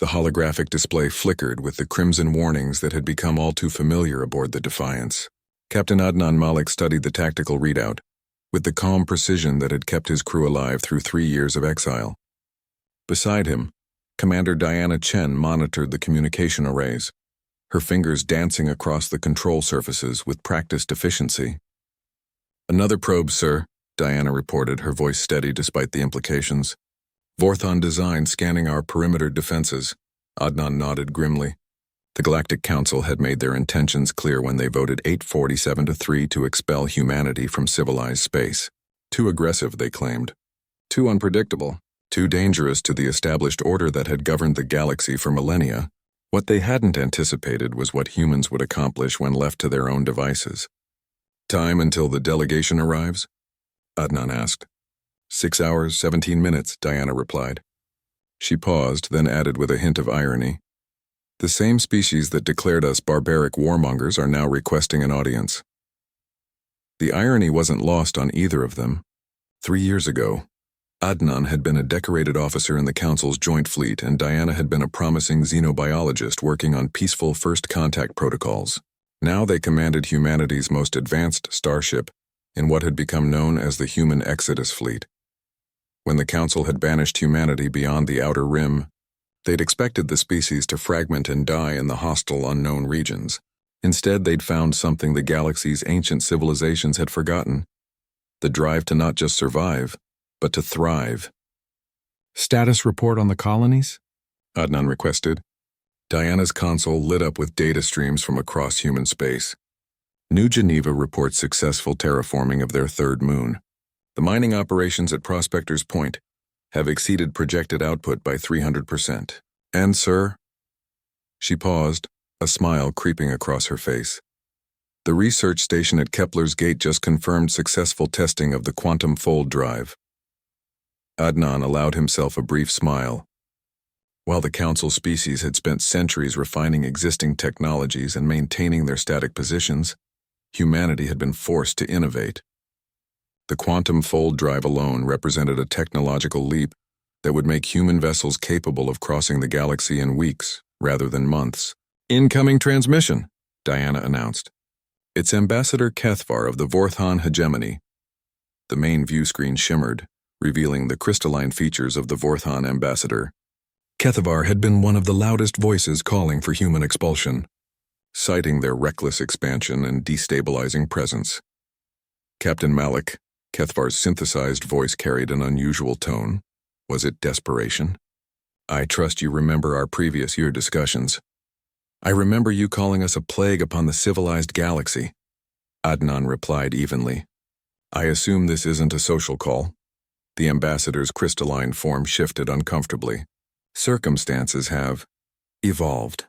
The holographic display flickered with the crimson warnings that had become all too familiar aboard the Defiance. Captain Adnan Malik studied the tactical readout, with the calm precision that had kept his crew alive through 3 years of exile. Beside him, Commander Diana Chen monitored the communication arrays, her fingers dancing across the control surfaces with practiced efficiency. "Another probe, sir," Diana reported, her voice steady despite the implications. "Vorthon design scanning our perimeter defenses." Adnan nodded grimly. The Galactic Council had made their intentions clear when they voted 847-3 to expel humanity from civilized space. Too aggressive, they claimed. Too unpredictable. Too dangerous to the established order that had governed the galaxy for millennia. What they hadn't anticipated was what humans would accomplish when left to their own devices. "Time until the delegation arrives?" Adnan asked. 6 hours, 17 minutes, Diana replied. She paused, then added with a hint of irony. "The same species that declared us barbaric warmongers are now requesting an audience." The irony wasn't lost on either of them. 3 years ago, Adnan had been a decorated officer in the Council's Joint Fleet, and Diana had been a promising xenobiologist working on peaceful first contact protocols. Now they commanded humanity's most advanced starship in what had become known as the Human Exodus Fleet. When the Council had banished humanity beyond the Outer Rim, they'd expected the species to fragment and die in the hostile unknown regions. Instead, they'd found something the galaxy's ancient civilizations had forgotten: the drive to not just survive, but to thrive. "Status report on the colonies?" Adnan requested. Diana's console lit up with data streams from across human space. New Geneva reports successful terraforming of their third moon. The mining operations at Prospector's Point have exceeded projected output by 300%. "And, sir?" She paused, a smile creeping across her face. "The research station at Kepler's Gate just confirmed successful testing of the quantum fold drive." Adnan allowed himself a brief smile. While the Council species had spent centuries refining existing technologies and maintaining their static positions, humanity had been forced to innovate. The quantum fold drive alone represented a technological leap that would make human vessels capable of crossing the galaxy in weeks rather than months. "Incoming transmission," Diana announced. "It's Ambassador Kethvar of the Vorthon hegemony." The main view screen shimmered, revealing the crystalline features of the Vorthon ambassador. Kethvar had been one of the loudest voices calling for human expulsion, citing their reckless expansion and destabilizing presence. "Captain Malik," Kethvar's synthesized voice carried an unusual tone. Was it desperation? "I trust you remember our previous year discussions. I remember you calling us a plague upon the civilized galaxy." Adnan replied evenly. "I assume this isn't a social call." The ambassador's crystalline form shifted uncomfortably. "Circumstances have evolved.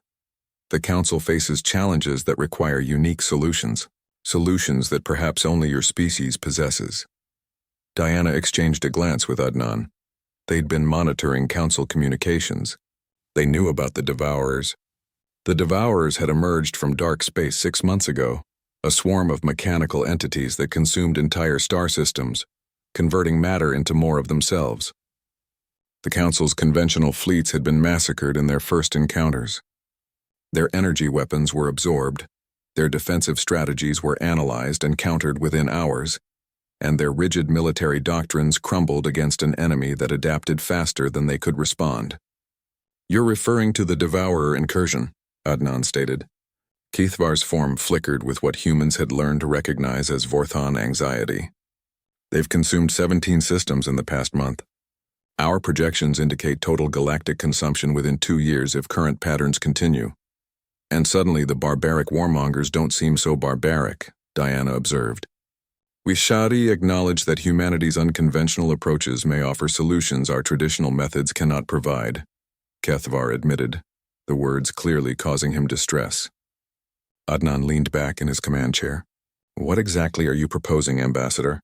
The Council faces challenges that require unique solutions that perhaps only your species possesses." Diana exchanged a glance with Adnan. They'd been monitoring Council communications. They knew about the Devourers. The Devourers had emerged from dark space 6 months ago, a swarm of mechanical entities that consumed entire star systems, converting matter into more of themselves. The Council's conventional fleets had been massacred in their first encounters. Their energy weapons were absorbed, their defensive strategies were analyzed and countered within hours, and their rigid military doctrines crumbled against an enemy that adapted faster than they could respond. "You're referring to the Devourer incursion," Adnan stated. Kethvar's form flickered with what humans had learned to recognize as Vorthon anxiety. "They've consumed 17 systems in the past month. Our projections indicate total galactic consumption within 2 years if current patterns continue." "And suddenly the barbaric warmongers don't seem so barbaric," Diana observed. "We Shadi acknowledge that humanity's unconventional approaches may offer solutions our traditional methods cannot provide," Kethvar admitted, the words clearly causing him distress. Adnan leaned back in his command chair. "What exactly are you proposing, Ambassador?"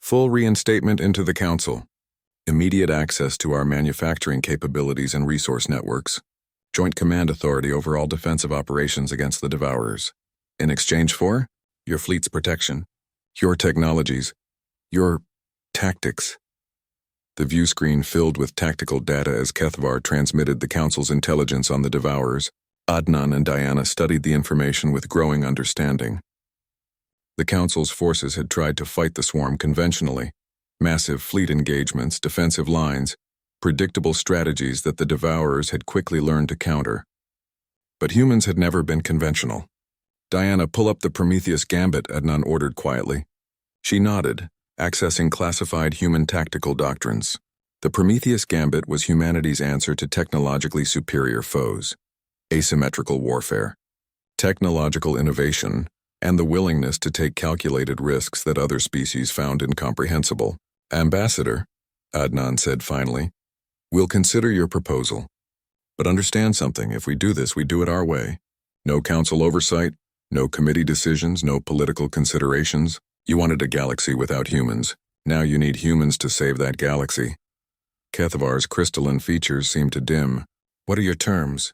"Full reinstatement into the Council. Immediate access to our manufacturing capabilities and resource networks. Joint command authority over all defensive operations against the Devourers. In exchange for your fleet's protection, your technologies, your tactics." the view screen filled with tactical data as Kethvar transmitted the Council's intelligence on the Devourers. Adnan and Diana studied the information with growing understanding. The Council's forces had tried to fight the swarm conventionally. Massive fleet engagements, defensive lines, predictable strategies that the Devourers had quickly learned to counter. But humans had never been conventional. "Diana, pull up the Prometheus Gambit," Adnan ordered quietly. She nodded, accessing classified human tactical doctrines. The Prometheus Gambit was humanity's answer to technologically superior foes. Asymmetrical warfare, technological innovation, and the willingness to take calculated risks that other species found incomprehensible. "Ambassador," Adnan said finally, "we'll consider your proposal. But understand something, if we do this, we do it our way. No council oversight, no committee decisions, no political considerations. You wanted a galaxy without humans. Now you need humans to save that galaxy." Kethvar's crystalline features seemed to dim. "What are your terms?"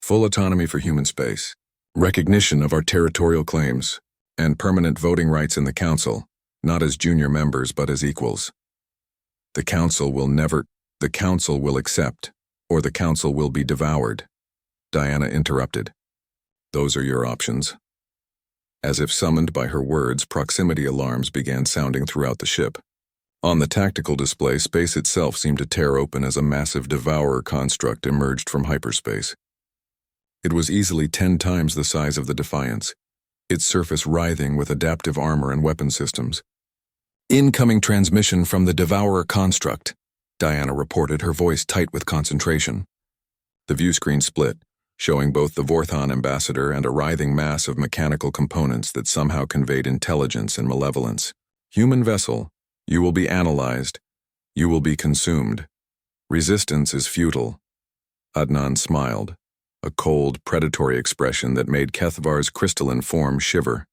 "Full autonomy for human space, recognition of our territorial claims, and permanent voting rights in the Council, not as junior members but as equals. The Council will accept, or the Council will be devoured." Diana interrupted. "Those are your options." As if summoned by her words, proximity alarms began sounding throughout the ship. On the tactical display, space itself seemed to tear open as a massive devourer construct emerged from hyperspace. It was easily 10 times the size of the Defiance, its surface writhing with adaptive armor and weapon systems. "Incoming transmission from the Devourer construct," Diana reported, her voice tight with concentration. The view screen split, showing both the Vorthon ambassador and a writhing mass of mechanical components that somehow conveyed intelligence and malevolence. "Human vessel, you will be analyzed. You will be consumed. Resistance is futile." Adnan smiled, a cold, predatory expression that made Kethvar's crystalline form shiver.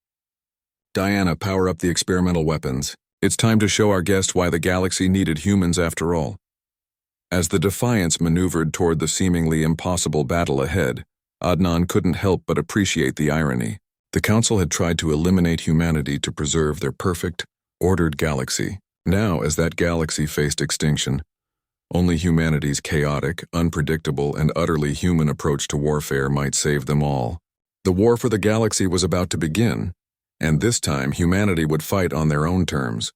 "Diana, power up the experimental weapons. It's time to show our guest why the galaxy needed humans after all." As the Defiance maneuvered toward the seemingly impossible battle ahead, Adnan couldn't help but appreciate the irony. The Council had tried to eliminate humanity to preserve their perfect, ordered galaxy. Now, as that galaxy faced extinction, only humanity's chaotic, unpredictable, and utterly human approach to warfare might save them all. The war for the galaxy was about to begin, and this time humanity would fight on their own terms.